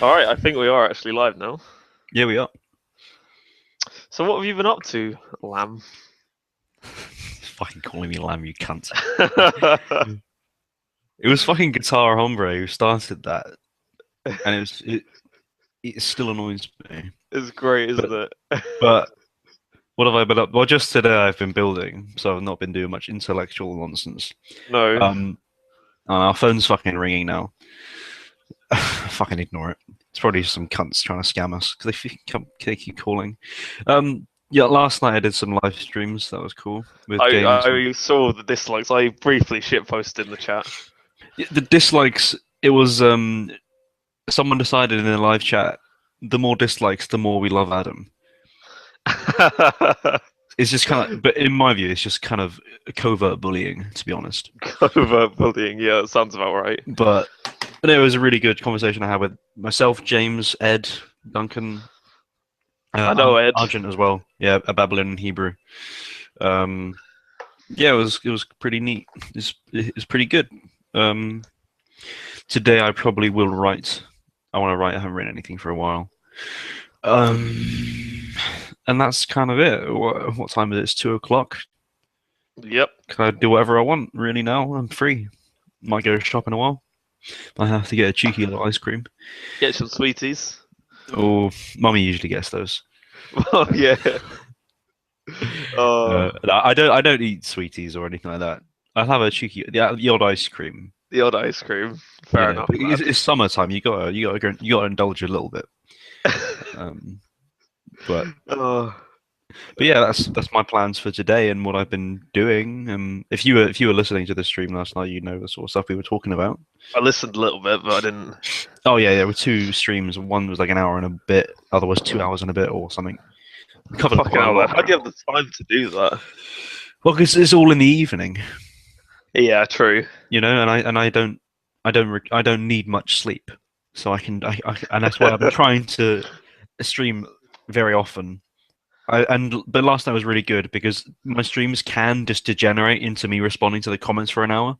Alright, I think we are actually live now. Yeah, we are. So what have you been up to, Lamb? Fucking calling me lamb, you cunt. It was fucking Guitar Hombre who started that, and it still annoys me. It's great, But isn't it? but what have I been up? Well, just today I've been building, so I've not been doing much intellectual nonsense. No. And our phone's fucking ringing now. Fucking ignore it. It's probably some cunts trying to scam us because they keep calling. Yeah, last night I did some live streams. That was cool with games. I saw the dislikes. I briefly shitposted in the chat. The dislikes. It was someone decided in a live chat. The more dislikes, the more we love Adam. It's just kind of, but in my view, it's just kind of covert bullying, to be honest. Covert bullying, yeah, that sounds about right. But it was a really good conversation I had with myself, James, Ed, Duncan. I know Ed. Argent as well. Yeah, a Babylonian Hebrew. Yeah, it was pretty neat. It's pretty good. Today I probably will write. I want to write. I haven't written anything for a while. And that's kind of it. What time is it? It's 2:00. Yep. Can I do whatever I want really now? I'm free. Might go shop in a while. I have to get a cheeky little ice cream. Get some sweeties. Oh, mummy usually gets those. Oh yeah. I don't eat sweeties or anything like that. I'll have a cheeky the odd ice cream. The odd ice cream. Fair enough. It's summertime. You gotta indulge a little bit. But yeah, that's my plans for today and what I've been doing. If you were listening to the stream last night, you know the sort of stuff we were talking about. I listened a little bit, but I didn't. Oh yeah, there were two streams. One was like an hour and a bit. Other was 2 hours and a bit or something. Fucking hell, how do you have the time to do that? Well, because it's all in the evening. Yeah, true. You know, and I don't need much sleep, so I and that's why I've been trying to stream very often. But last night was really good because my streams can just degenerate into me responding to the comments for an hour,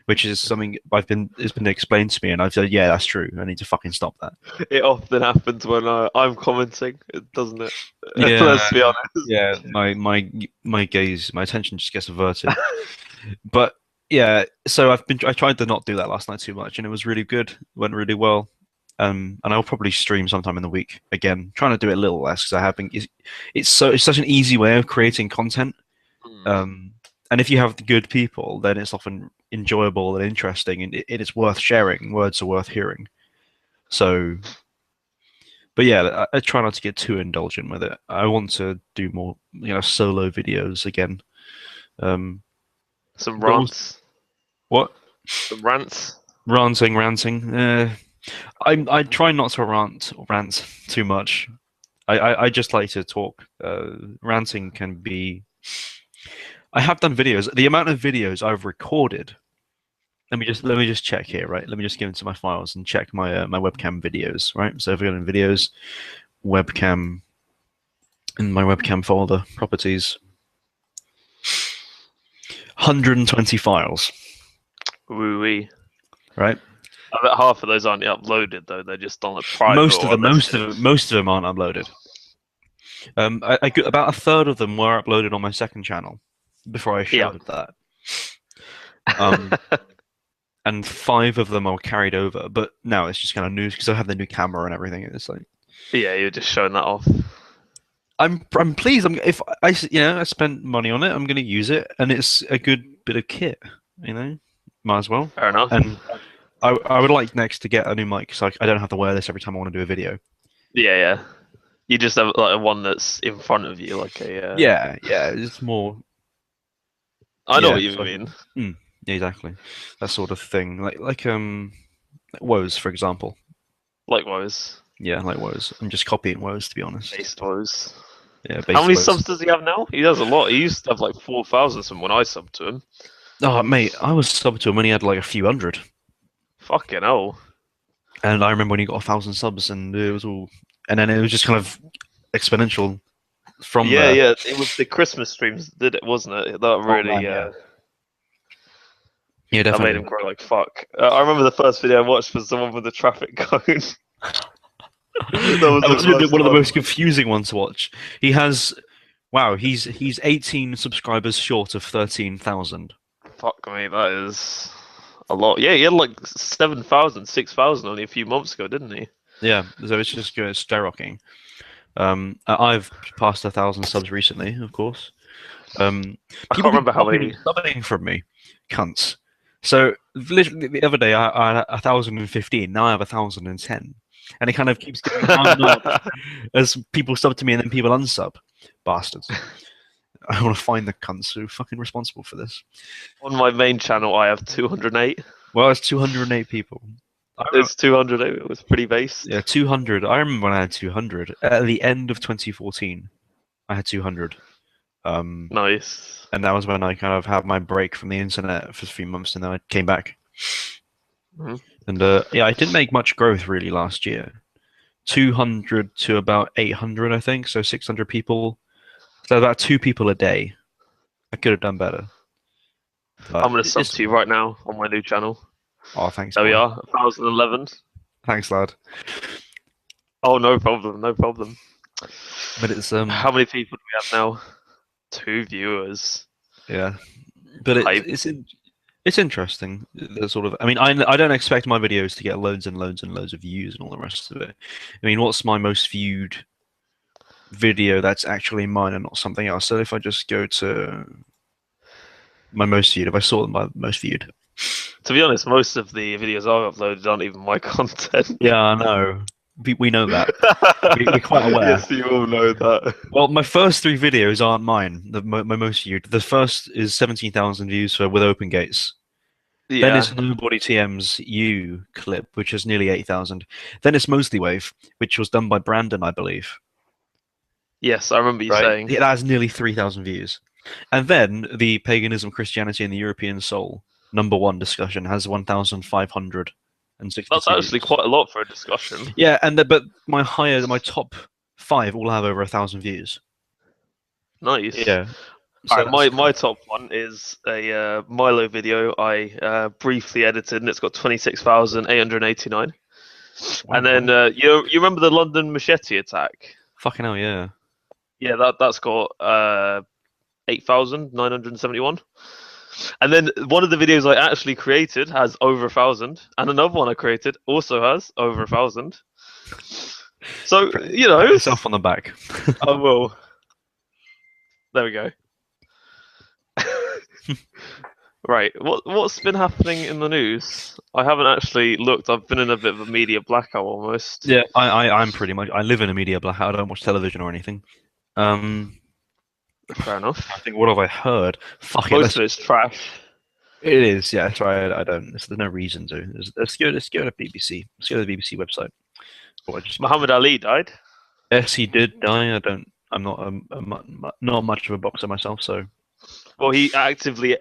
which is something it's been explained to me, and I've said, yeah, that's true. I need to fucking stop that. It often happens when I'm commenting, doesn't it? Yeah, let's be honest. Yeah, my gaze, my attention just gets averted. But yeah, so I tried to not do that last night too much, and it was really good. It went really well. And I'll probably stream sometime in the week again, trying to do it a little less because I have been. It's such an easy way of creating content. And if you have good people, then it's often enjoyable and interesting, and it is worth sharing. Words are worth hearing. So, but yeah, I try not to get too indulgent with it. I want to do more, solo videos again. Some rants. What? Some rants. Ranting. I try not to rant too much. I just like to talk. Ranting can be. I have done videos. The amount of videos I've recorded. Let me just check here, right? Let me just get into my files and check my my webcam videos, right? So if I go in videos, webcam, in my webcam folder, properties, 120 files. Woo-wee. Right. I bet half of those aren't uploaded though; they're just on the private. Most of them aren't uploaded. About a third of them were uploaded on my second channel before I showed that. And 5 of them are carried over, but now it's just kind of news because I have the new camera and everything. It's like, yeah, you're just showing that off. I'm pleased. If I spent money on it, I'm going to use it, and it's a good bit of kit. Might as well. Fair enough. And I would like next to get a new mic so I don't have to wear this every time I want to do a video. Yeah. You just have like one that's in front of you, like a. Yeah. It's more. I know what you mean. Yeah, exactly. That sort of thing, like Woes, for example. Like Woes. Yeah, like Woes. I'm just copying Woes, to be honest. Based Woes. Yeah. How many subs does he have now? He has a lot. He used to have like 4,000 when I subbed to him. Oh, mate, I was subbed to him when he had like a few hundred. Fucking hell. And I remember when he got 1,000 subs, and it was all, and then it was just kind of exponential from there. Yeah. It was the Christmas streams that did it, wasn't it? That really, Yeah, that definitely. made him grow like fuck. I remember the first video I watched was the one with the traffic cone. was That the was worst one of the one. most confusing ones to watch. He has, wow, he's 18 subscribers short of 13,000. Fuck me, that is a lot. Yeah, he had like 7,000, 6,000 only a few months ago, didn't he? Yeah, so it's just skyrocketing. I've passed 1,000 subs recently, of course. I People can't keep remember how copying many. and subbing from me, cunts. So literally the other day I had 1,015. Now I have 1,010, and it kind of keeps going down and up as people sub to me and then people unsub. Bastards. I want to find the cunts who are fucking responsible for this. On my main channel, I have 208. Well, it's 208 people. I remember, It's 208. It was pretty based. yeah, 200. I remember when I had 200 at the end of 2014. I had 200. Nice. And that was when I kind of had my break from the internet for a few months, and then I came back. Mhm. And yeah, I didn't make much growth really last year. 200 to about 800, I think. So 600 people. So about 2 people a day. I could have done better. I'm But gonna sub to you right now on my new channel. oh, thanks, There we boy. are, 1,011. Thanks, lad. Oh, no problem, no problem. But it's How many people do we have now? 2 viewers. yeah. But Hype. it's interesting. The sort of, I mean, I don't expect my videos to get loads and loads and loads of views and all the rest of it. I mean, what's my most viewed video that's actually mine and not something else? So if I just go to my most viewed, if I saw my most viewed. To be honest, most of the videos I've uploaded aren't even my content. Yeah, I know. We know that. We're quite aware. Yes, you all know that. Well, my first 3 videos aren't mine. My most viewed. The first is 17,000 views for With Open Gates. Then Yeah. it's Nobody TM's You clip, which has nearly 8,000. Then it's Mostly Wave, which was done by Brandon, I believe. Yes, I remember you saying. Yeah, that has nearly 3,000 views. And then the Paganism, Christianity, and the European Soul #1 discussion has 1,562 That's actually views. quite a lot for a discussion. Yeah, but my top 5 all have over 1,000 views. Nice. Yeah. So So my top one is a Milo video I briefly edited, and it's got 26,889. wow, And then wow. you remember the London machete attack? Fucking hell, yeah. Yeah, that's got 8,971. And then one of the videos I actually created has over 1,000, and another one I created also has over 1,000. So Pat yourself on the back. I will. There we go. Right, what's been happening in the news? I haven't actually looked. I've been in a bit of a media blackout almost. Yeah, I'm pretty much. I live in a media blackout. I don't watch television or anything. Fair enough. I think what have I heard? Fuck it. Most of it's trash. It is. Yeah, that's right. I don't. There's no reason to. Let's go. Let's go to BBC. Let's go to the BBC website. Or Muhammad Ali died. yes, he did die. I don't. I'm not not much of a boxer myself, so. Well, he actively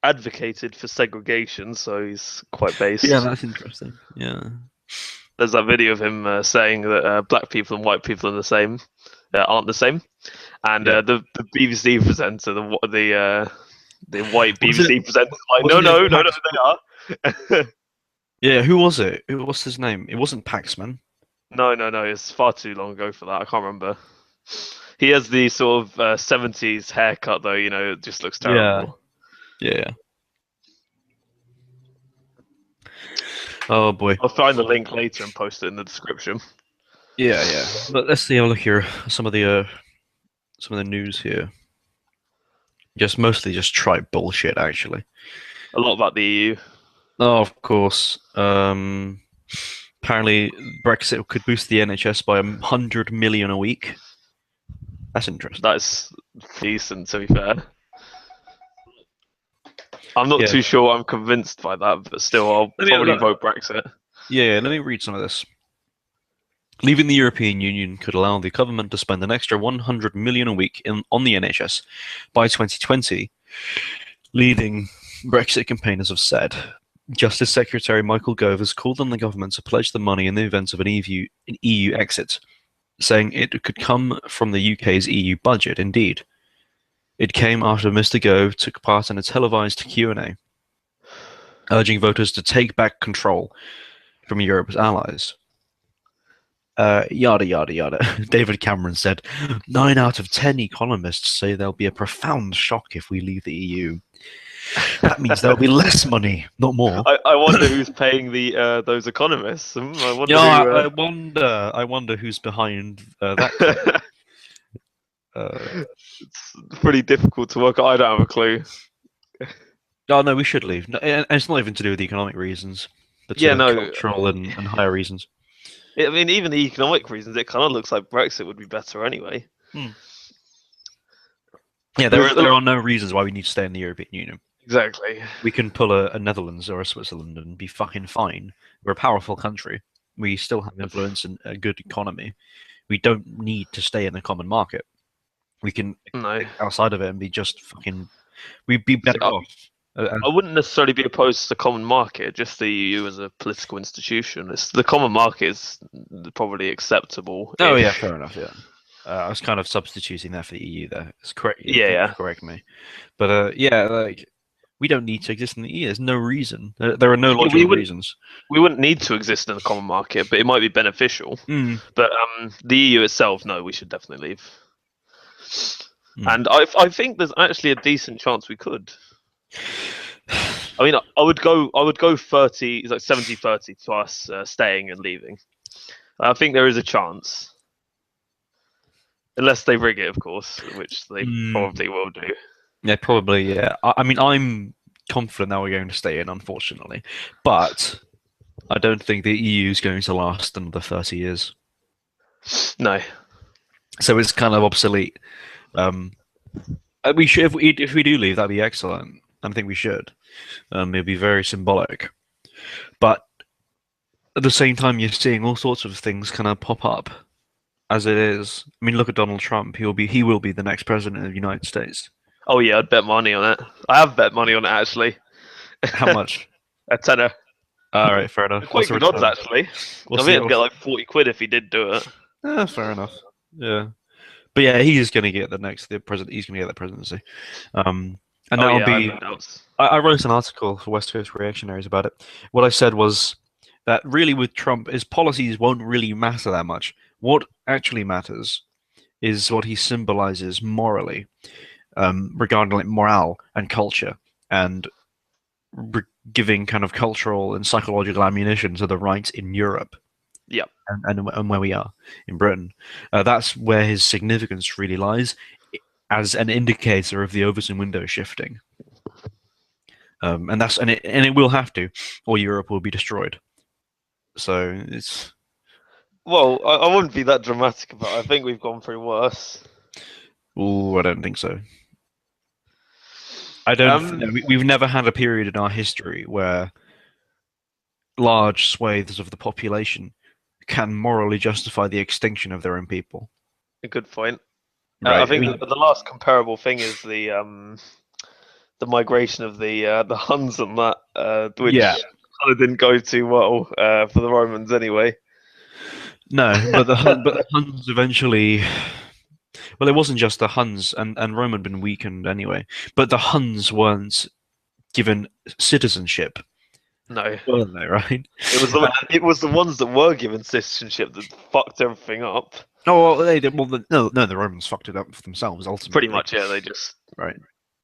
advocated for segregation, so he's quite based. Yeah, that's interesting. Yeah. There's that video of him saying that black people and white people are the same, aren't the same, and Yeah. the BBC presenter, the white Was BBC it- presenter, like, wasn't no, it they are. Yeah, who was it? What's his name? It wasn't Paxman. No, it's far too long ago for that. I can't remember. He has the sort of 70s haircut, though. It just looks terrible. Yeah. Oh boy. I'll find the link later and post it in the description. Yeah. But let's see. I'll look here. Some of the news here. Mostly just tripe bullshit, actually. A lot about the EU. Oh, of course. Apparently, Brexit could boost the NHS by 100 million a week. That's interesting. That's decent, to be fair. I'm not too sure I'm convinced by that, but still, I'll probably vote Brexit. Yeah, let me read some of this. Leaving the European Union could allow the government to spend an extra 100 million a week on the NHS by 2020, leading Brexit campaigners have said. Justice Secretary Michael Gove has called on the government to pledge the money in the event of an EU exit, saying it could come from the UK's EU budget. Indeed, it came after Mr. Gove took part in a televised Q&A, urging voters to take back control from Europe's allies. Yada yada yada. David Cameron said, 9 out of 10 economists say there'll be a profound shock if we leave the EU. That means there'll be less money, not more. I wonder who's paying the those economists. I wonder Yeah, who. I wonder who's behind that claim. It's pretty difficult to work. I don't have a clue. Oh no, we should leave. No, and it's not even to do with economic reasons, but Yeah, sort of no. cultural and higher reasons. I mean, even the economic reasons, it kind of looks like Brexit would be better anyway. Yeah, Because there are no reasons why we need to stay in the European Union. exactly. We can pull a Netherlands or a Switzerland and be fucking fine. We're a powerful country. We still have influence and a good economy. We don't need to stay in the common market. We can No. think outside of it and be just fucking. We'd be better off. I wouldn't necessarily be opposed to the common market, just the EU as a political institution. It's the common market is probably acceptable. Oh yeah, if- fair enough. Yeah, I was kind of substituting that for the EU there. It's correct. Yeah. Correct me. But yeah, like we don't need to exist in the EU. There's no reason. There are no logical reasons. We wouldn't need to exist in the common market, but it might be beneficial. But the EU itself, no, we should definitely leave. And I think there's actually a decent chance we could. I mean, I would go 30, it's like 70-30 to us staying and leaving. I think there is a chance. Unless they rig it, of course, which they probably will do. Yeah, probably, yeah. I mean, I'm confident that we're going to stay in, unfortunately. But I don't think the EU is going to last another 30 years. No. So it's kind of obsolete. We should, if we do leave, that'd be excellent. I think we should. It'd be very symbolic. But at the same time, you're seeing all sorts of things kind of pop up as it is. I mean, look at Donald Trump. He will be the next president of the United States. Oh yeah, I'd bet money on it. I have bet money on it actually. How much? A tenner. All right, fair enough. Quite good odds actually. I think I'd get like 40 quid if he did do it. Fair enough. Yeah, but yeah, he's going to get the president. He's going to get the presidency. And that'll be. I wrote an article for West Coast Reactionaries about it. What I said was that really with Trump, his policies won't really matter that much. What actually matters is what he symbolizes morally, regarding like morale and culture, and giving kind of cultural and psychological ammunition to the right in Europe. Yeah, and where we are in Britain, that's where his significance really lies, as an indicator of the Overton window shifting. And it will have to, or Europe will be destroyed. So it's. Well, I wouldn't be that dramatic about it. I think we've gone through worse. Oh, I don't think so. I don't. We've never had a period in our history where large swathes of the population can morally justify the extinction of their own people. A good point. Right. I think the last comparable thing is the migration of the Huns and that, which kind of didn't go too well for the Romans anyway. No, but the Huns eventually. Well, it wasn't just the Huns, and Rome had been weakened anyway. But the Huns weren't given citizenship. No, weren't they? Right? It was the ones that were given citizenship that fucked everything up. Oh, well, they did. Well, no, the Romans fucked it up for themselves. Ultimately, pretty much. Yeah, they just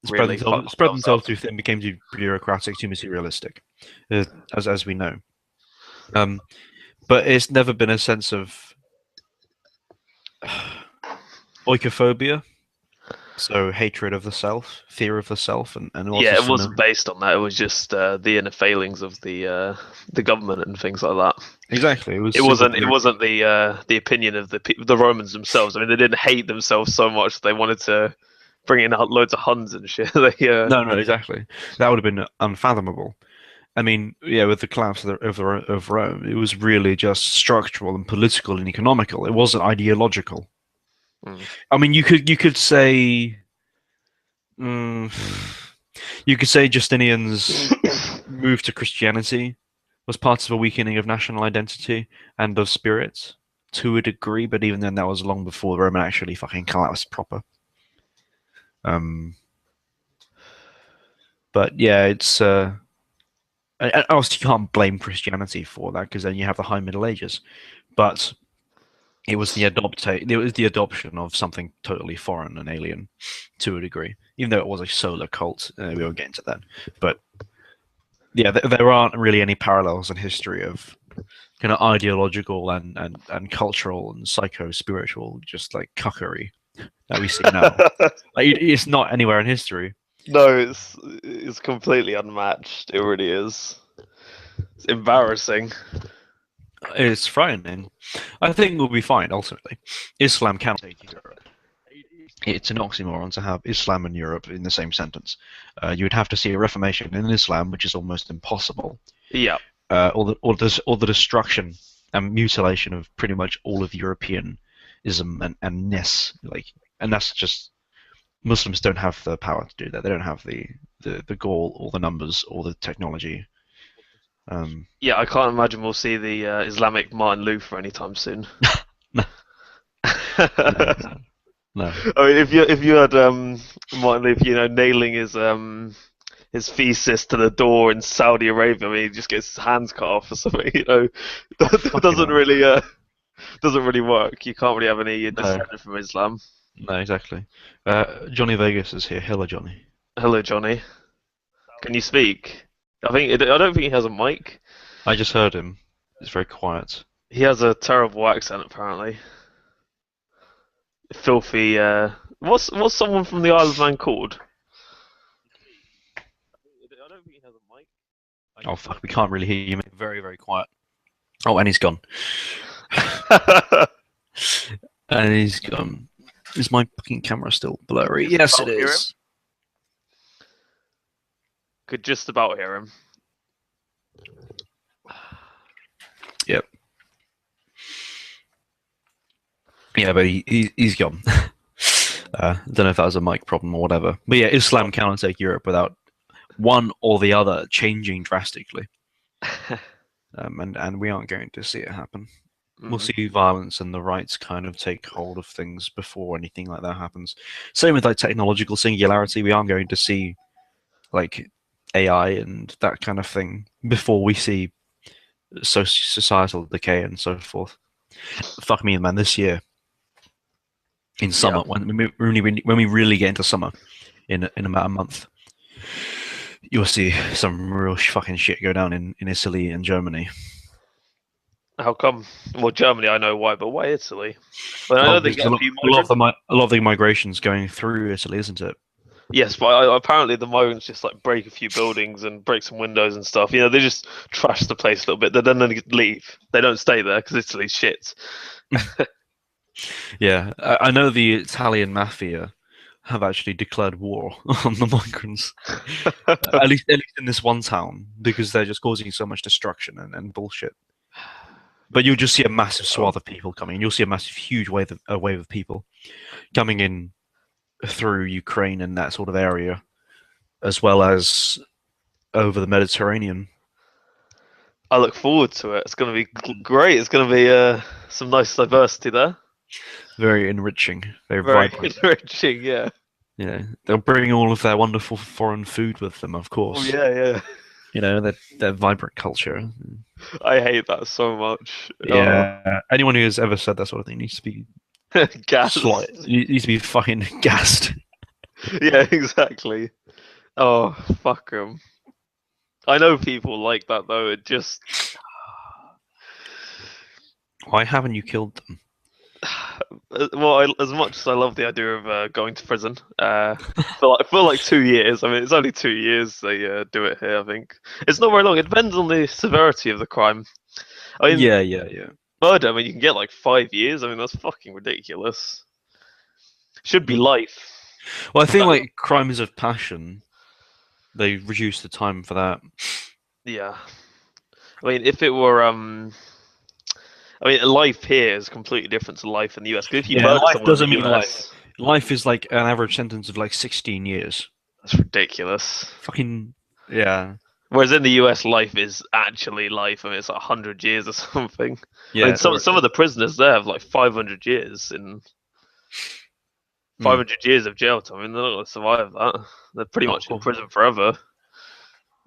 spread themselves too thin, became too bureaucratic, too materialistic, as we know. But it's never been a sense of oikophobia, so hatred of the self, fear of the self, and it wasn't based on that. It was just the inner failings of the government and things like that. Exactly. It wasn't the opinion of the Romans themselves. I mean, they didn't hate themselves so much they wanted to bring in loads of Huns and shit. No, exactly. That would have been unfathomable. I mean, yeah, with the collapse of Rome, it was really just structural and political and economical. It wasn't ideological. I mean, you could say, Justinian's move to Christianity was part of a weakening of national identity and of spirits to a degree, but even then, that was long before Rome actually fucking collapsed proper. But yeah, it's obviously you can't blame Christianity for that because then you have the High Middle Ages, but It was the adoption of something totally foreign and alien, to a degree. Even though it was a solar cult, we were getting to that. But yeah, there aren't really any parallels in history of kind of ideological and cultural and psycho-spiritual, just like cuckery that we see now. Like, it's not anywhere in history. No, it's completely unmatched. It really is. It's embarrassing. It's frightening. I think we'll be fine ultimately. Islam cannot take Europe. It's an oxymoron to have Islam and Europe in the same sentence. You would have to see a reformation in Islam, which is almost impossible. Yeah. Or the destruction and mutilation of pretty much all of Europeanism and ness. And that's just Muslims don't have the power to do that. They don't have the gall or the numbers or the technology. Yeah, I can't imagine we'll see the Islamic Martin Luther anytime soon. No. No. I mean, if you had Martin Luther, nailing his thesis to the door in Saudi Arabia, I mean, he just gets his hands cut off or something. That doesn't really work. You can't really have any dissent from Islam. No, exactly. Johnny Vegas is here. Hello, Johnny. Hello, Johnny. Can you speak? I don't think he has a mic. I just heard him. It's very quiet. He has a terrible accent, apparently. Filthy. What's someone from the Isle of Man called? I don't think he has a mic. Oh fuck! We can't really hear you. Very, very quiet. Oh, and he's gone. And he's gone. Is my fucking camera still blurry? Yes, it is. Could just about hear him. Yep. Yeah, but he's gone. I don't know if that was a mic problem or whatever. But yeah, Islam cannot take Europe without one or the other changing drastically. And we aren't going to see it happen. We'll see violence and the rights kind of take hold of things before anything like that happens. Same with like technological singularity. We aren't going to see like AI and that kind of thing before we see societal decay and so forth. Fuck me, man. This year, in summer, when we really get into summer, in about a month, you'll see some real fucking shit go down in Italy and Germany. How come? Well, Germany, I know why, but why Italy? Well, I know they get a lot of the migration's going through Italy, isn't it? Yes, but apparently the migrants just like break a few buildings and break some windows and stuff. They just trash the place a little bit. Then they leave. They don't stay there because Italy's shit. Yeah, I know the Italian mafia have actually declared war on the migrants. at least in this one town, because they're just causing so much destruction and bullshit. But you'll just see a massive swath of people coming. You'll see a massive, huge wave of people coming in through Ukraine and that sort of area, as well as over the Mediterranean. I look forward to it. It's going to be great. It's going to be some nice diversity there. Very enriching. Very vibrant. Enriching, yeah. Yeah, they'll bring all of their wonderful foreign food with them, of course. Oh, yeah. Their vibrant culture. I hate that so much. Yeah, anyone who has ever said that sort of thing needs to be gassed. Needs to be fucking gassed. Yeah, exactly. Oh, fuck them. I know people like that though. It just. Why haven't you killed them? Well, as much as I love the idea of going to prison, for like 2 years. I mean, it's only 2 years they do it here. I think it's not very long. It depends on the severity of the crime. I mean, yeah. Murder. I mean, you can get like 5 years. I mean, that's fucking ridiculous. Should be life. Well, I think like crimes of passion, they reduce the time for that. Yeah. I mean, if it were life here is completely different to life in the US. Because if you murder someone doesn't in the mean US, life is like an average sentence of like 16 years. That's ridiculous. Fucking yeah. Whereas in the US, life is actually life. I mean, it's like 100 years or something. Yeah. I mean, some of the prisoners there have like 500 years in 500 years of jail time. I mean, they're not going to survive that. They're pretty much in prison forever.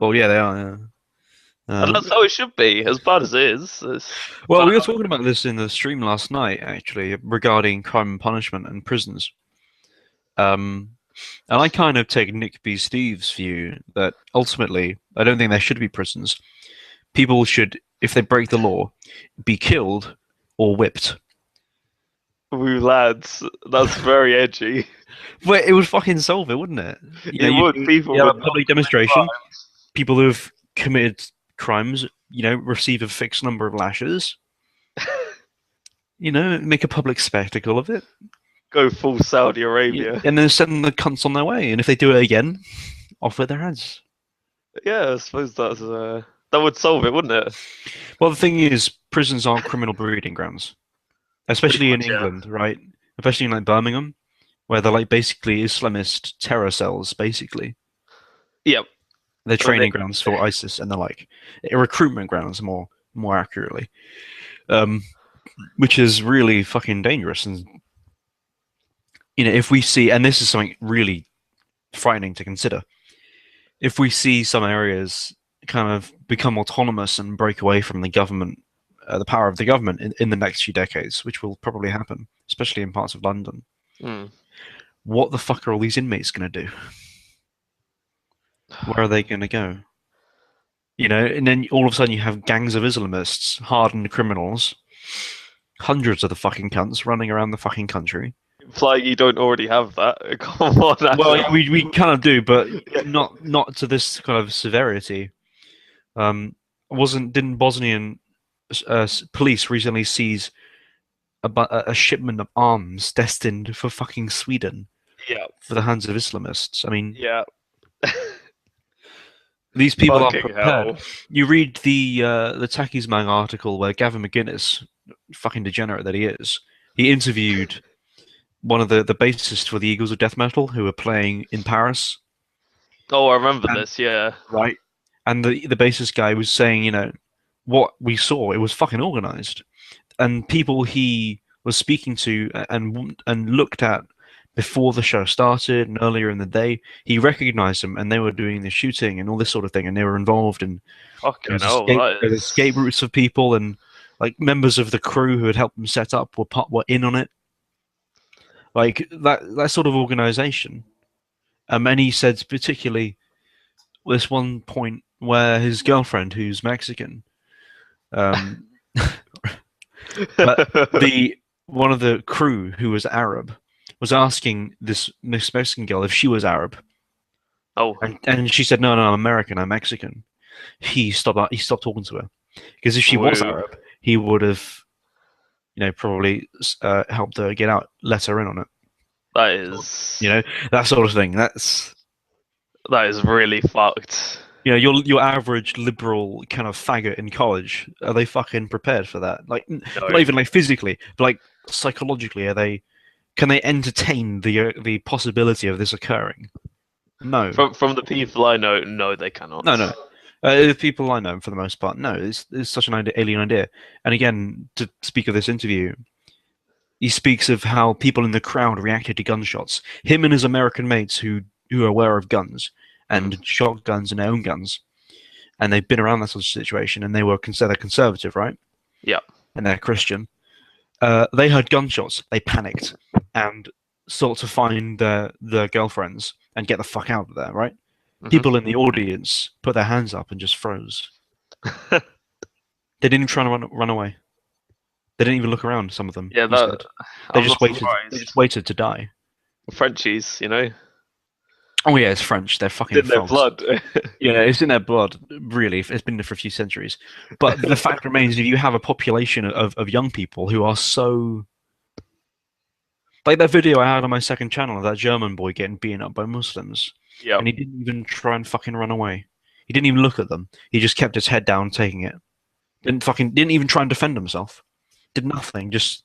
Well, yeah, they are. Yeah. And that's how it should be, as bad as it is. Well, we were talking about this in the stream last night, actually, regarding crime and punishment and prisons. And I kind of take Nick B. Steve's view that ultimately, I don't think there should be prisons. People should, if they break the law, be killed or whipped. Ooh, lads, that's very edgy. But it would fucking solve it, wouldn't it? It would. People have would a public demonstration. People who have committed crimes, receive a fixed number of lashes. Make a public spectacle of it. Go full Saudi Arabia. And then send the cunts on their way. And if they do it again, off with their heads. Yeah, I suppose that would solve it, wouldn't it? Well, the thing is, prisons are criminal breeding grounds. Especially in England, right? Especially in like Birmingham, where they're like basically Islamist terror cells, basically. Yep. They're training grounds for ISIS and the like. Recruitment grounds, more accurately. Which is really fucking dangerous. And if we see, and this is something really frightening to consider, if we see some areas kind of become autonomous and break away from the government, the power of the government in the next few decades, which will probably happen, especially in parts of London, what the fuck are all these inmates going to do? Where are they going to go? And then all of a sudden you have gangs of Islamists, hardened criminals, hundreds of the fucking cunts running around the fucking country. Implying you don't already have that. Come on. Well, we kind of do, but not to this kind of severity. Didn't Bosnian police recently seize a shipment of arms destined for fucking Sweden? Yeah. For the hands of Islamists. I mean, yeah. These people fucking are prepared. Hell. You read the Takis Mag article where Gavin McGuinness, fucking degenerate that he is, he interviewed one of the bassists for the Eagles of Death Metal who were playing in Paris. Oh, I remember this, yeah. Right. And the bassist guy was saying, what we saw, it was fucking organized. And people he was speaking to and looked at before the show started and earlier in the day, he recognized them and they were doing the shooting and all this sort of thing, and they were involved in escape routes of people, and like members of the crew who had helped them set up were in on it. Like that sort of organization. And he said particularly this one point where his girlfriend, who's Mexican, but one of the crew who was Arab was asking this Mexican girl if she was Arab. Oh, and she said, "No, I'm American. I'm Mexican." He stopped talking to her because if she was Arab, he would have, probably helped her get out, let her in on it. That is, that sort of thing. That is really fucked. Your average liberal kind of faggot in college, are they fucking prepared for that? Like, not even like physically, but like psychologically, can they entertain the possibility of this occurring? No. From the people I know, no, they cannot. No. The people I know, for the most part, no. It's such an alien idea. And again, to speak of this interview, he speaks of how people in the crowd reacted to gunshots. Him and his American mates who are aware of guns and shotguns and their own guns, and they've been around that sort of situation, and they were considered conservative, right? Yeah. And they're Christian. They heard gunshots. They panicked and sought to find their girlfriends and get the fuck out of there, right? Mm-hmm. People in the audience put their hands up and just froze. They didn't even try to run away. They didn't even look around, some of them. Yeah, they just waited. They just waited to die. Frenchies, Oh yeah, it's French. They're fucking in their blood. Yeah, it's in their blood. Really, it's been there for a few centuries. But the fact remains, if you have a population of young people who are so, like that video I had on my second channel of that German boy getting beaten up by Muslims, and he didn't even try and fucking run away. He didn't even look at them. He just kept his head down, taking it. Didn't even try and defend himself. Did nothing. Just.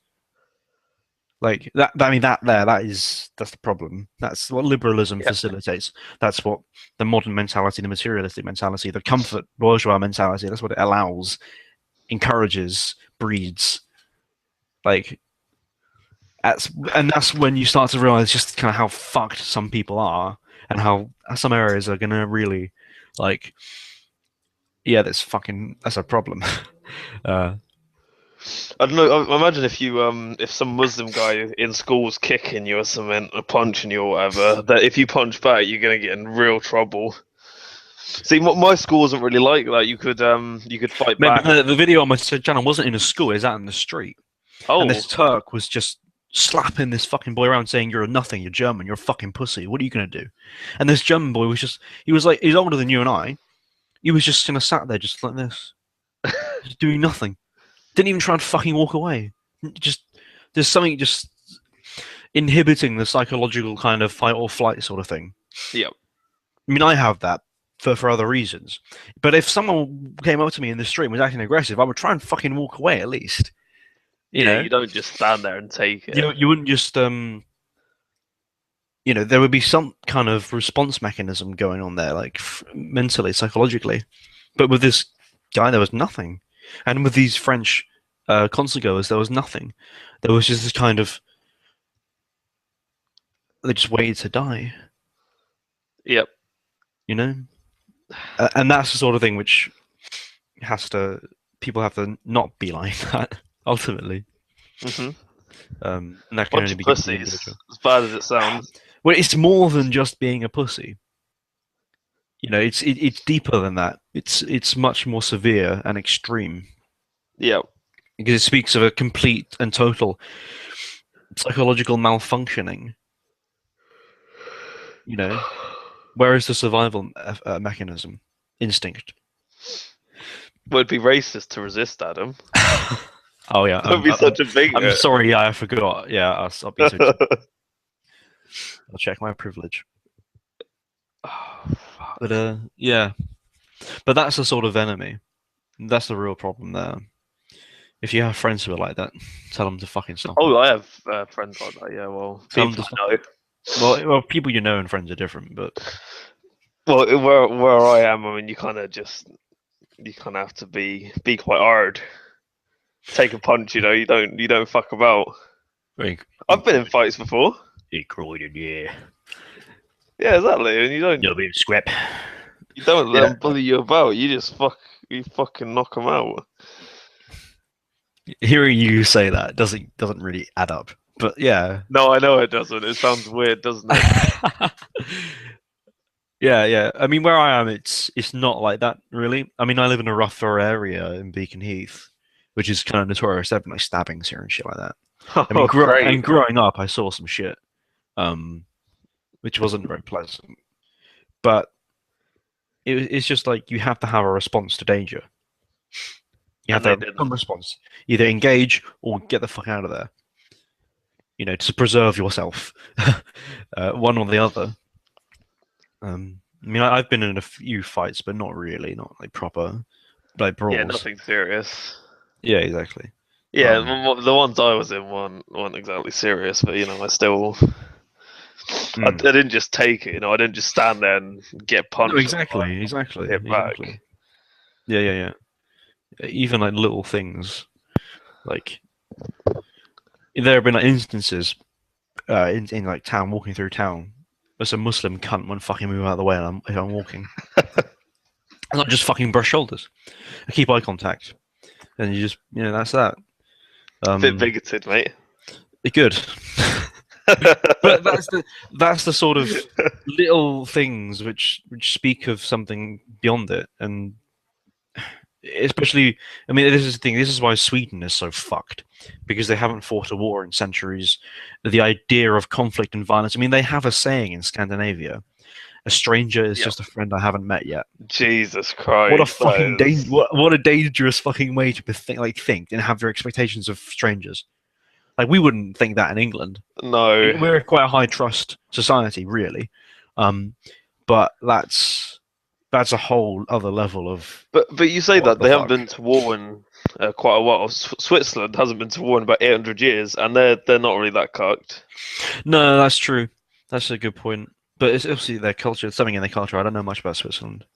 Like that. I mean, that's the problem. That's what liberalism facilitates. That's what the modern mentality, the materialistic mentality, the comfort bourgeois mentality. That's what it allows, encourages, breeds. Like, that's when you start to realize just kind of how fucked some people are, and how some areas are gonna really, like, yeah, that's a problem. uh, I don't know. I imagine if some Muslim guy in school was kicking you or something, or punching you or whatever, that if you punch back, you're gonna get in real trouble. See, my school wasn't really like that. You could fight Maybe back. the video on my channel wasn't in a school; it was out in the street, and Oh, this Turk was just slapping this fucking boy around, saying, "You're a nothing. You're German. You're a fucking pussy. What are you gonna do?" And this German boy was just—he was like, he's older than you and I. He was just kind of sat there, just like this, just doing nothing. Didn't even try and fucking walk away. Just there's something just inhibiting the psychological kind of fight or flight sort of thing. yeah, I mean, I have that for other reasons. But if someone came up to me in the street and was acting aggressive, I would try and fucking walk away at least. You yeah. know, You don't just stand there and take it. you wouldn't just there would be some kind of response mechanism going on there, like mentally, psychologically. But with this guy, there was nothing, and with these French concert goers, there was nothing. There was just this kind of they just waited to die. Yep. You know, and that's the sort of thing which people have to not be like that ultimately. Mm-hmm. And that can Bunch only of be pussies. As bad as it sounds. Well, it's more than just being a pussy. You know, it's deeper than that. It's much more severe and extreme. Yep. Because it speaks of a complete and total psychological malfunctioning. You know, where is the survival mechanism, instinct? Would be racist to resist, Adam. Oh yeah, Don't be such a bigot. I'm sorry. Yeah, I forgot. Yeah, I'll be so. I'll check my privilege. But yeah, but that's the sort of enemy. That's the real problem there. If you have friends who are like that, tell them to fucking stop. Oh, I have friends like that. Yeah, well, people I know. Well, people you know and friends are different, but where I am, I mean, you kind of have to be quite hard. Take a punch, you know. You don't fuck about. I've been in fights before. Yeah. Yeah, exactly. And you don't. No bit of scrap. You don't let them bully you about. You fucking knock them out. Hearing you say that doesn't really add up. But yeah. No, I know it doesn't. It sounds weird, doesn't it? Yeah. I mean, where I am, it's not like that really. I mean, I live in a rougher area in Beacon Heath, which is kind of notorious. There have been like stabbings here and shit like that. I mean, growing up, I saw some shit, which wasn't very pleasant. But it's just like you have to have a response to danger. You have to have some response. Either engage or get the fuck out of there. You know, to preserve yourself, one or the other. I mean, I've been in a few fights, but not really, not like proper, like brawls. Yeah, nothing serious. Yeah, exactly. Yeah, the ones I was in weren't exactly serious, but you know, I still. I didn't just take it, you know. I didn't just stand there and get punched. No, exactly. Hit back. Yeah. Even like little things, like there have been like instances in like town, walking through town, where some Muslim cunt won't fucking move out of the way, and I'm walking. And I just fucking brush shoulders. I keep eye contact, and you just that's that. A bit bigoted, mate. Good. But that's the sort of little things which speak of something beyond it, and especially, I mean, this is the thing. This is why Sweden is so fucked, because they haven't fought a war in centuries. The idea of conflict and violence. I mean, they have a saying in Scandinavia: "A stranger is just a friend I haven't met yet." Jesus Christ! What a fucking what a dangerous fucking way to think and have your expectations of strangers. Like, we wouldn't think that in England. No, we're quite a high trust society, really. But that's a whole other level of. But you say that they haven't been to war in quite a while. Switzerland hasn't been to war in about 800 years, and they're not really that cucked. No, that's true. That's a good point. But it's obviously their culture. It's something in their culture. I don't know much about Switzerland,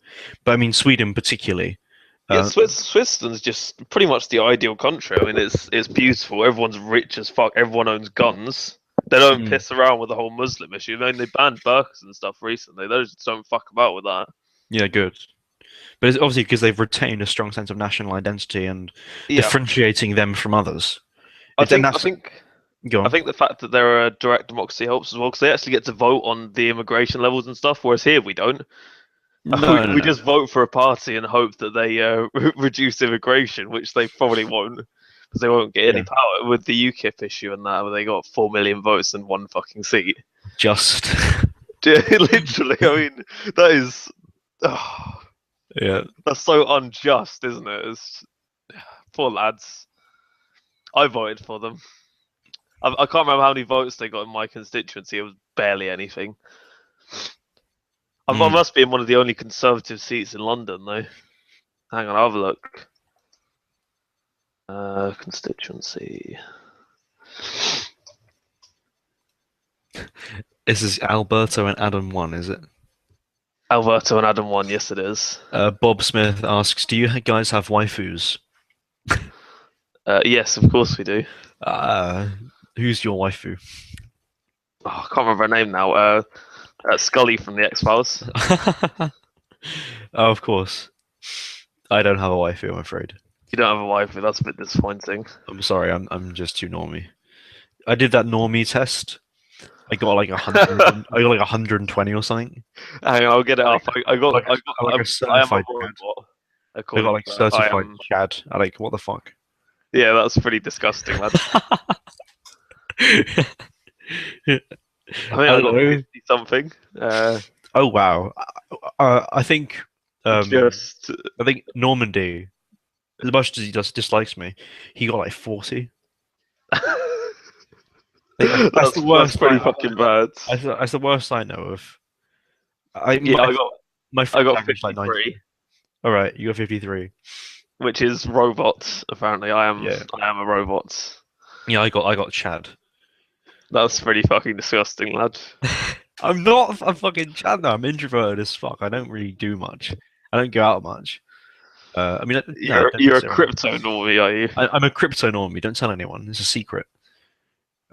but I mean Sweden particularly. Yeah, Switzerland's just pretty much the ideal country. I mean, it's beautiful. Everyone's rich as fuck. Everyone owns guns. They don't piss around with the whole Muslim issue. I mean, they banned burqas and stuff recently. They just don't fuck about with that. Yeah, good. but it's obviously because they've retained a strong sense of national identity and differentiating them from others. I think Go on. I think the fact that they're a direct democracy helps as well, because they actually get to vote on the immigration levels and stuff, whereas here we don't. We just vote for a party and hope that they reduce immigration, which they probably won't, because they won't get any power with the UKIP issue and that, where they got 4 million votes and one fucking seat. Just. Literally, I mean, that is. Yeah. That's so unjust, isn't it? Poor lads. I voted for them. I can't remember how many votes they got in my constituency. It was barely anything. I must be in one of the only Conservative seats in London, though. Hang on, I'll have a look. Constituency. This is Alberto and Adam 1, is it? Alberto and Adam 1, yes it is. Bob Smith asks, do you guys have waifus? Yes, of course we do. Who's your waifu? Oh, I can't remember her name now. Scully from the X-Files. Oh, of course. I don't have a waifu, I'm afraid. You don't have a waifu, that's a bit disappointing. I'm sorry, I'm just too normie. I did that normie test. I got like 100. I got like 120 or something. Hang on, I'll get it up. I got a certified Chad. I got like certified Chad. I like, what the fuck? Yeah, that's pretty disgusting, lad. I got 50 something. Oh wow! I think I think Normandy, as much as he dislikes me, he got like 40. That's the worst. That's pretty fucking bad. That's the worst I know of. I got 53. Like 90. All right, you got 53. Which is robots. Apparently, I am a robot. Yeah, I got Chad. That's pretty fucking disgusting, lad. I'm not a fucking Chad though. I'm introverted as fuck. I don't really do much. I don't go out much. I mean, you're a crypto normie, are you? I'm a crypto normie. Don't tell anyone. It's a secret.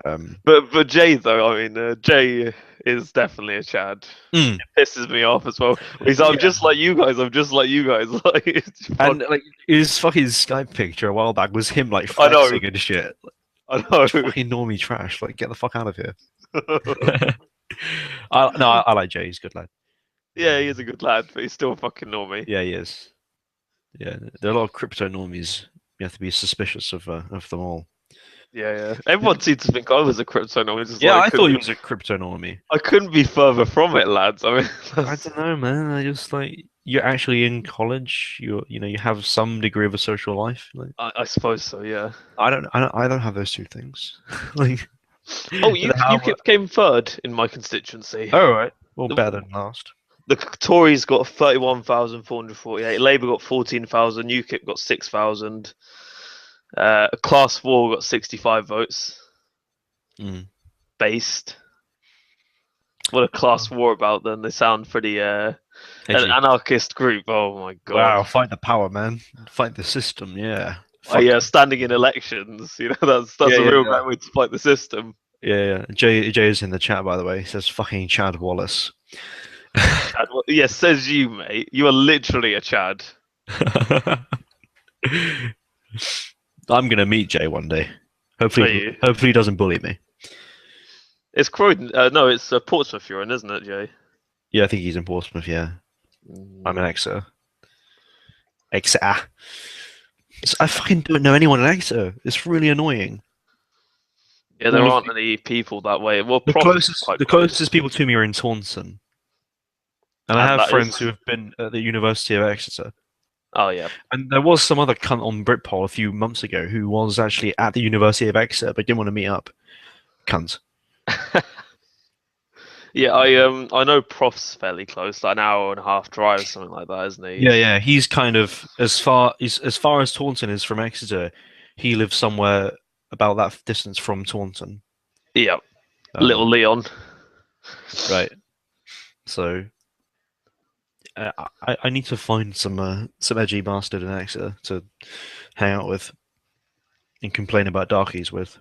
But Jay though, I mean, Jay is definitely a Chad. It pisses me off as well. I'm just like you guys. I'm just like you guys. Like, and like his fucking Skype picture a while back was him like flexing and shit. I know. Fucking normie trash. Like, get the fuck out of here. I like Jay. He's a good lad. Yeah, he is a good lad, but he's still a fucking normie. Yeah, he is. Yeah, there are a lot of crypto normies. You have to be suspicious of them all. Yeah. Everyone seems to think I was a crypto normie. I thought he was a crypto normie. I couldn't be further from it, lads. I mean, I don't know, man. I just like you're actually in college. You have some degree of a social life. Like, I suppose so. Yeah. I don't have those two things. Like, UKIP came third in my constituency. Oh right. Well, better than last. The Tories got 31,448. Labour got 14,000. UKIP got 6,000. Class 4 got 65 votes. Based. What a class war about then? They sound pretty an anarchist group. Oh my god! Wow, fight the power, man. Fight the system. Yeah. Standing in elections. That's a real great way to fight the system. Yeah. Jay is in the chat, by the way. He says fucking Chad Wallace. Yes, says you, mate. You are literally a Chad. I'm gonna meet Jay one day. Hopefully he doesn't bully me. It's Croydon. No, it's Portsmouth you're in, isn't it, Jay? Yeah, I think he's in Portsmouth. Yeah, I'm in Exeter. I fucking don't know anyone in Exeter. It's really annoying. Yeah, there aren't any people that way. Well, the closest people to me are in Taunton, and I have friends who have been at the University of Exeter. Oh yeah, and there was some other cunt on Britpol a few months ago who was actually at the University of Exeter but didn't want to meet up. Cunt. Yeah, I know Prof's fairly close, like an hour and a half drive, something like that, isn't he? Yeah. He's kind of as far as Taunton is from Exeter. He lives somewhere about that distance from Taunton. Yeah, Little Leon. Right. So I need to find some edgy bastard in Exeter to hang out with and complain about darkies with.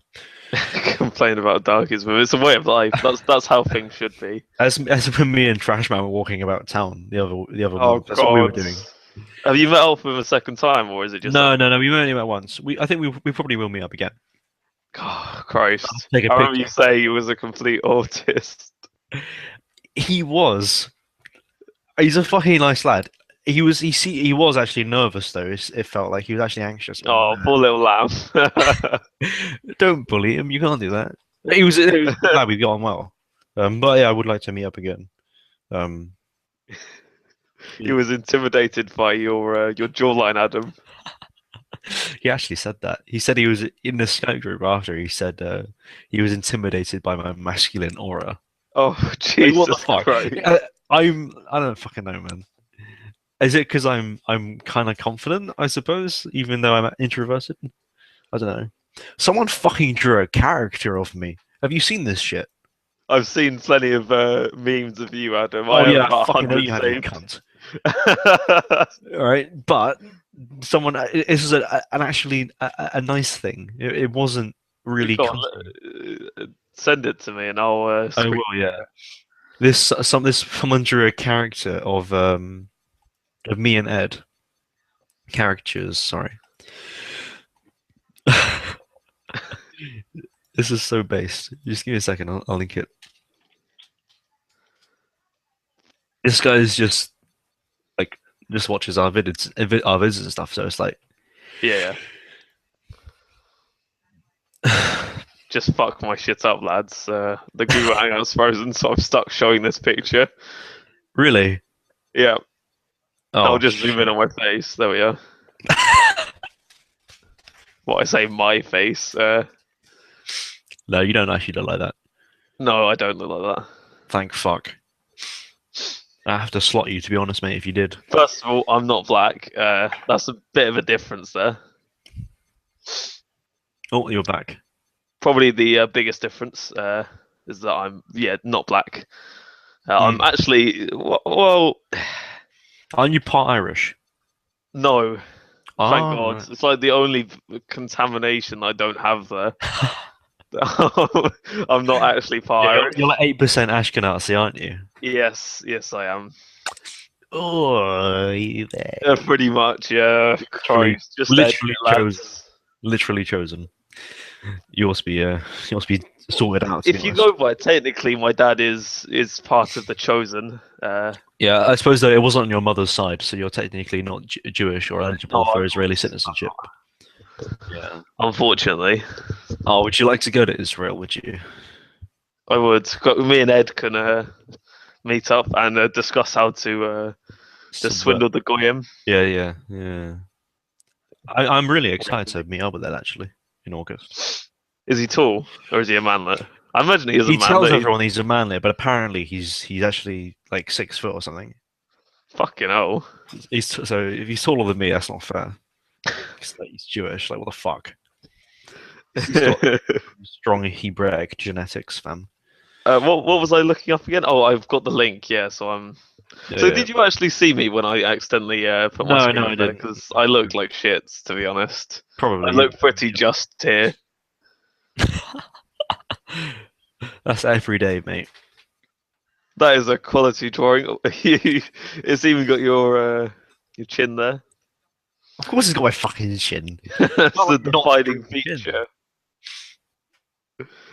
Complain about darkies with. It's a way of life. That's how things should be. As when me and Trashman were walking about town the other month, that's what we were doing. Have you met up with him a second time, or is it just No. We only met once. I think we probably will meet up again. Oh, Christ. Take a I remember picture. you say he was a complete autist. He was. He's a fucking nice lad. He was actually nervous though. It felt like he was actually anxious. Oh, poor little lamb. Don't bully him. You can't do that. He was glad we got on well. But yeah, I would like to meet up again. He was intimidated by your jawline, Adam. He actually said that. He said he was in the Skype group after. He said he was intimidated by my masculine aura. Oh, Jesus what the fuck? Christ. I don't fucking know, man. Is it because I'm kind of confident? I suppose, even though I'm introverted. I don't know. Someone fucking drew a character of me. Have you seen this shit? I've seen plenty of memes of you, Adam. Oh yeah, I fucking know you have, you cunt. All right, but someone. This is a nice thing. It wasn't really. Send it to me, and I'll. I will. Yeah. Someone drew a character of me and Ed. Caricatures. Sorry. This is so based. Just give me a second. I'll link it. This guy is just like watches our vids and stuff. So it's like, yeah. Just fuck my shit up, lads. The Google Hangout's frozen, so I'm stuck showing this picture. Really? Yeah. Oh, I'll just zoom in on my face. There we are. What I say, my face. No, you don't actually look like that. No, I don't look like that. Thank fuck. I have to slot you, to be honest, mate, if you did. First of all, I'm not black. That's a bit of a difference there. Oh, you're back. Probably the biggest difference is that I'm, not black. I'm actually, well... Aren't you part Irish? No. Thank God. Right. It's like the only contamination I don't have there. I'm not actually part Irish. You're like 8% Ashkenazi, aren't you? Yes, I am. Oh, yeah, pretty much, yeah. Just literally chosen. You must be sorted out. If you go by, technically, my dad is part of the chosen. Yeah, I suppose though it wasn't on your mother's side, so you're technically not Jewish or eligible for Israeli citizenship. Yeah, unfortunately. Oh, would you like to go to Israel? Would you? I would. Me and Ed can meet up and discuss how to swindle the goyim. Yeah. I'm really excited to meet up with Ed actually in August. Is he tall or is he a manlet? I imagine he is a manlet. He tells everyone he's a manlet, but apparently he's actually like 6 foot or something. Fucking hell. So if he's taller than me, that's not fair. He's Jewish. Like, what the fuck? Strong Hebraic genetics, fam. What was I looking up again? Oh, I've got the link. Yeah, so I'm. Did you actually see me when I accidentally put my screen on there? Because I look like shits, to be honest. Probably. I look pretty just here. That's every day, mate. That is a quality drawing. It's even got your chin there. Of course, it's got my fucking chin. That's the defining feature.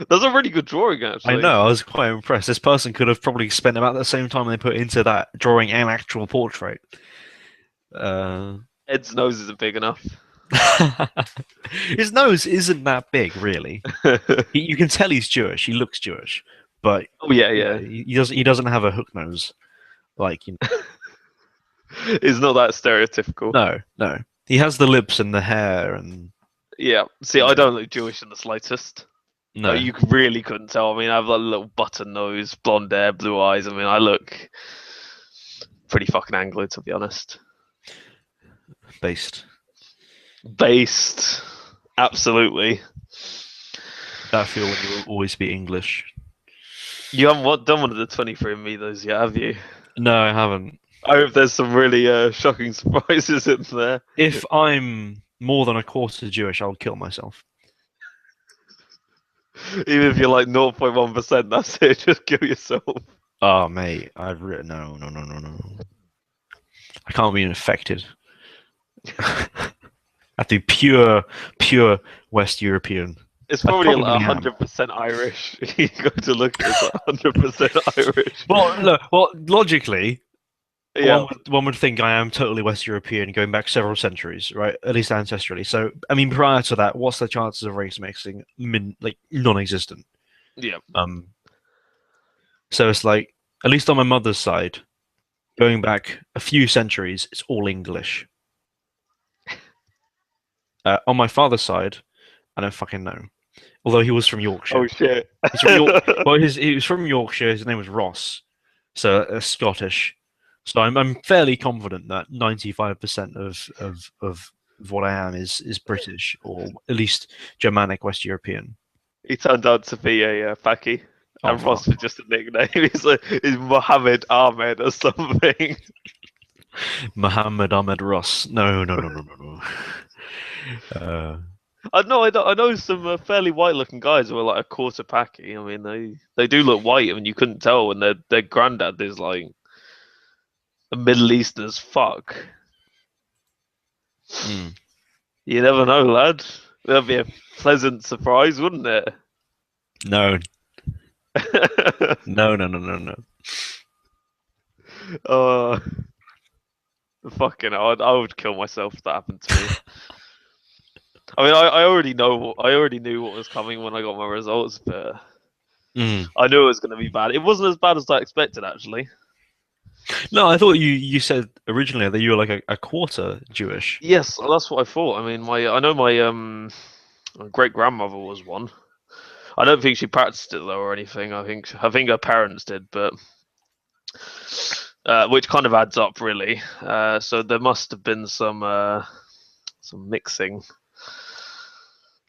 That's a really good drawing, actually. I know. I was quite impressed. This person could have probably spent about the same time they put into that drawing an actual portrait. Ed's nose isn't big enough. His nose isn't that big, really. You can tell he's Jewish. He looks Jewish, but he doesn't have a hook nose, like, you know. It's not that stereotypical. No. He has the lips and the hair and. Yeah. See, I don't look Jewish in the slightest. No, you really couldn't tell. I mean, I have like a little button nose, blonde hair, blue eyes. I mean, I look pretty fucking Anglo, to be honest. Based. Absolutely. That feel when you will always be English. You haven't done one of the 23andMe those yet, have you? No, I haven't. I hope there's some really shocking surprises in there. If I'm more than a quarter Jewish, I'll kill myself. Even if you're like 0.1%, that's it. Just kill yourself. Oh, mate, I've written no. I can't be infected. I have to be pure West European. It's I probably probably am. 100% Irish. You go to look, it's like 100% Irish. Well, logically, Yeah. one would think I am totally West European, going back several centuries, right? At least ancestrally. So, I mean, prior to that, what's the chances of race mixing? Like non-existent. Yeah. So it's like, at least on my mother's side, going back a few centuries, it's all English. On my father's side, I don't fucking know. Although he was from Yorkshire. Oh shit. He's from York. Well, he was from Yorkshire. His name was Ross, so Scottish. So I'm fairly confident that 95% of what I am is British or at least Germanic West European. He turned out to be a Paki. Oh, And Ross was just a nickname. He's Mohammed Ahmed or something. Mohammed Ahmed Ross. No. I know some fairly white-looking guys who are like a quarter Paki. I mean, they do look white, and you couldn't tell when their granddad is like a Middle Eastern as fuck. You never know, lad. That'd be a pleasant surprise, wouldn't it? No. No. Fucking hell, I would kill myself if that happened to me. I mean, I already knew what was coming when I got my results, but I knew it was going to be bad. It wasn't as bad as I expected, actually. No, I thought you said originally that you were like a quarter Jewish. Yes, that's what I thought. I mean, I know my great grandmother was one. I don't think she practiced it though or anything. I think her parents did, but which kind of adds up really. So there must have been some mixing,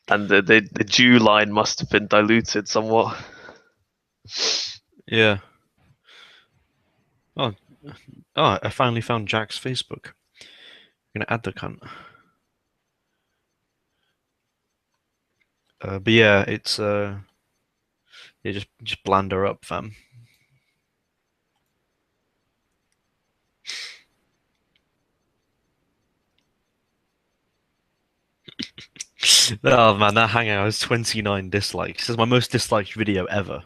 and the Jew line must have been diluted somewhat. Yeah. Oh, I finally found Jack's Facebook. I'm gonna add the cunt. But yeah, it's just bland her up, fam. Oh man, that hangout has 29 dislikes. This is my most disliked video ever.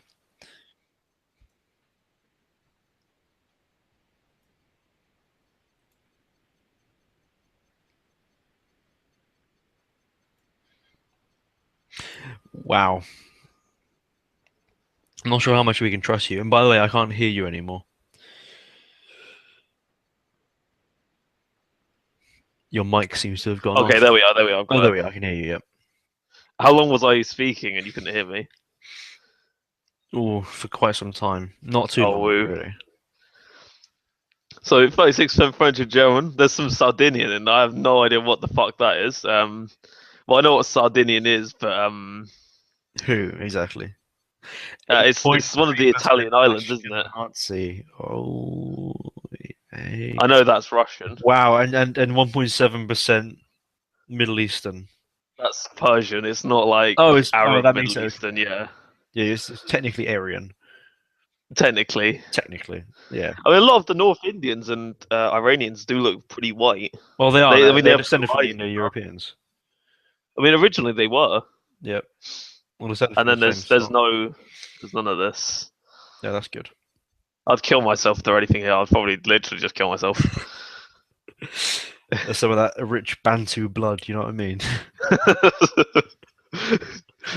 Wow. I'm not sure how much we can trust you. And by the way, I can't hear you anymore. Your mic seems to have gone Okay, off. there we are. Oh, there we are. I can hear you. Yep. How long was I speaking and you couldn't hear me? Oh, for quite some time. Not too long, really. So 36% French and German. There's some Sardinian, and I have no idea what the fuck that is. Well, I know what Sardinian is, but who exactly? It's one of the Italian islands, isn't it? Nazi. Oh, I know that's Russian. Wow, and 1.7% Middle Eastern. That's Persian. It's not like it's Arab that Middle Eastern. Yeah. Yeah, it's technically Aryan. Technically, yeah. I mean, a lot of the North Indians and Iranians do look pretty white. Well, they are. I mean, they're descended from the Indo-Europeans. I mean, originally they were. Yep. Well, and then there's none of this. Yeah, that's good. I'd kill myself if there were anything here. I'd probably literally just kill myself. There's some of that rich Bantu blood, you know what I mean?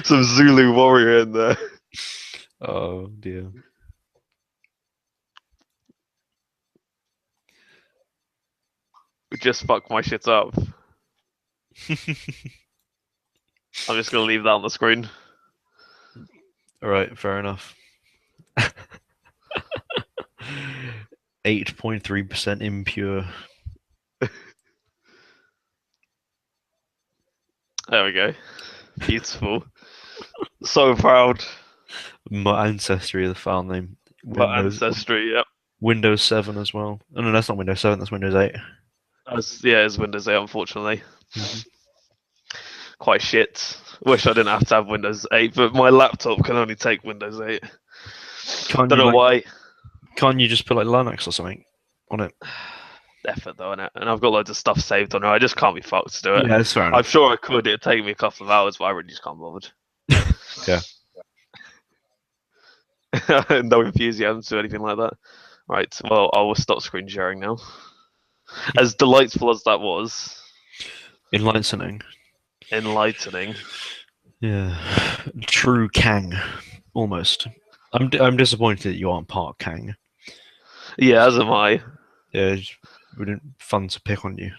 Some Zulu warrior in there. Oh dear. Just fuck my shit up. I'm just gonna leave that on the screen. Alright, fair enough. 8.3% impure. There we go. Beautiful. So proud. My ancestry, the file name. My ancestry, yep. Windows 7 as well. Oh no, that's not Windows 7, that's Windows 8. It's Windows 8, unfortunately. Quite shit. Wish I didn't have to have Windows 8, but my laptop can only take Windows 8. Don't know why. Can't you just put like Linux or something on it? effort though, innit? And I've got loads of stuff saved on her. I just can't be fucked to do it. Yeah, that's fair enough. I'm sure I could. It'd take me a couple of hours, but I really just can't bother. Yeah. No enthusiasm to anything like that. Right. Well, I will stop screen sharing now. As delightful as that was, Enlightening. Yeah. True Kang, almost. I'm disappointed that you aren't part Kang. Yeah, as am I. Yeah, it would have been fun to pick on you.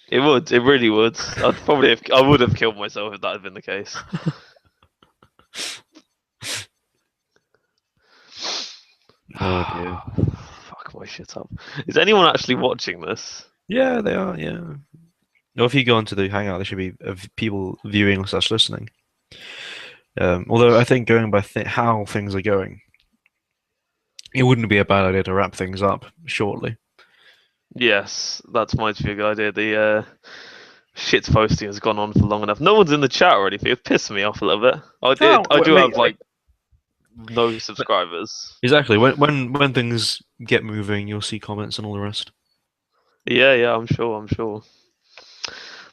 It would. It really would. I would have killed myself if that had been the case. Oh dear. Fuck my shit up. Is anyone actually watching this? Yeah, they are. Yeah. No, if you go onto the Hangout, there should be people viewing / listening. Although I think going by how things are going, it wouldn't be a bad idea to wrap things up shortly. Yes, that might be a good idea. The shitposting has gone on for long enough. No one's in the chat or anything. It's pissing me off a little bit. I do have like no subscribers. Exactly. When things get moving, you'll see comments and all the rest. Yeah, I'm sure.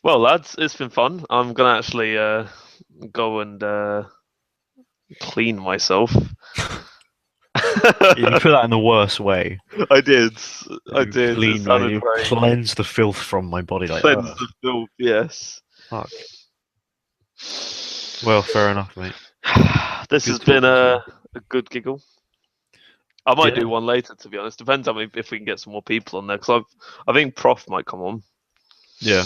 Well, lads, it's been fun. I'm gonna actually go and clean myself. You put that in the worst way. I did. Clean, cleanse the filth from my body. Like, cleanse the filth. Yes. Fuck. Well, fair enough, mate. This has been a good giggle. I might do one later, to be honest. Depends on if we can get some more people on there. Because I think Prof might come on. Yeah.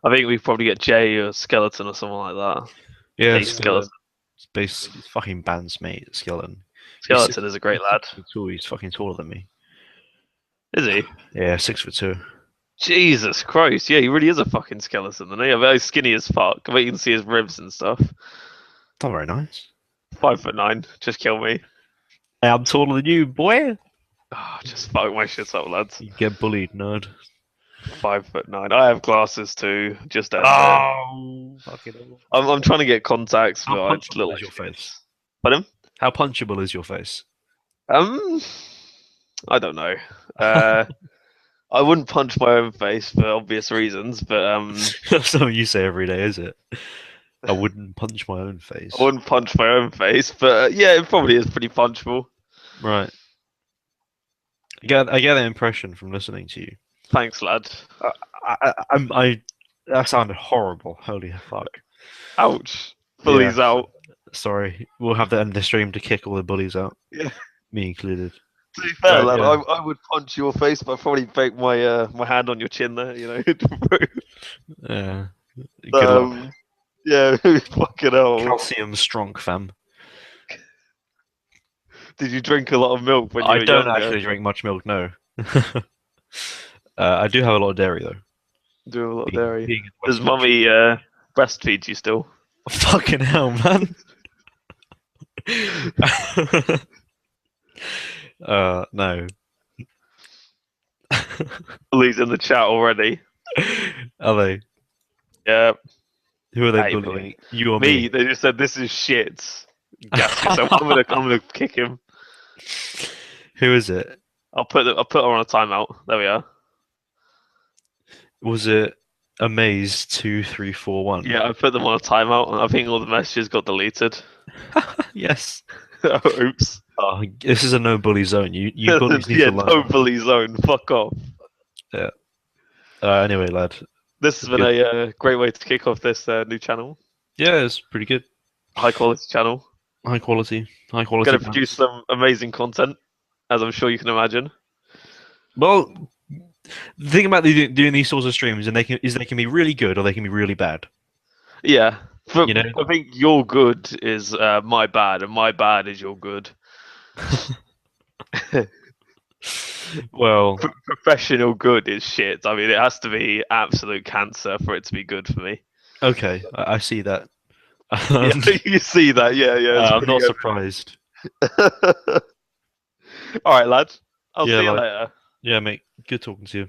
I think we probably get Jay or Skeleton or someone like that. Yeah, Skeleton. He's fucking band's mate, Skeleton. Skeleton is a great lad. He's fucking taller than me. Is he? Yeah, 6'2". Jesus Christ! Yeah, he really is a fucking skeleton. Isn't he? Very skinny as fuck. I bet you can see his ribs and stuff. Not very nice. 5'9". Just kill me. Hey, I'm taller than you, boy. Oh, just fuck my shit up, lads. You get bullied, nerd. 5'9". I have glasses too. Just fucking I'm trying to get contacts. How punchable is your face? Pardon? How punchable is your face? I don't know. I wouldn't punch my own face for obvious reasons, but That's something you say every day, is it? I wouldn't punch my own face. I wouldn't punch my own face, but yeah, it probably is pretty punchable. Right. I get that impression from listening to you. Thanks, lad. That sounded horrible. Holy fuck. Ouch. Bullies out. Sorry. We'll have to end the stream to kick all the bullies out. Yeah. Me included. To be fair, lad, I would punch your face, but I'd probably break my my hand on your chin there, you know. Yeah. Good luck. Yeah, fucking hell. Calcium strong, fam. Did you drink a lot of milk when you were younger? I don't actually drink much milk, no. I do have a lot of dairy, though. Do a lot of dairy. Does mummy breastfeed you still? Fucking hell, man. No. Bullies in the chat already. Are they? Yeah. Who are they bullying? You or me? They just said this is shit. So I'm gonna kick him. Who is it? I'll put her on a timeout. There we are. Was it Amaze 2341? Yeah, I put them on a timeout, and I think all the messages got deleted. Yes. Oops. Oh, this is a no bully zone. You bullies need to learn. No bully zone. Fuck off. Yeah. Anyway, lad. This has been a great way to kick off this new channel. Yeah, it's pretty good. High quality channel. High quality. Going to produce some amazing content, as I'm sure you can imagine. Well, the thing about doing these sorts of streams, they can be really good or they can be really bad. Yeah. But you know? I think your good is my bad, and my bad is your good. Well, professional good is shit. I mean, it has to be absolute cancer for it to be good for me. Okay, I see that. Yeah, you see that, yeah. I'm not surprised. All right, lads. I'll see you later. Yeah, mate. Good talking to you.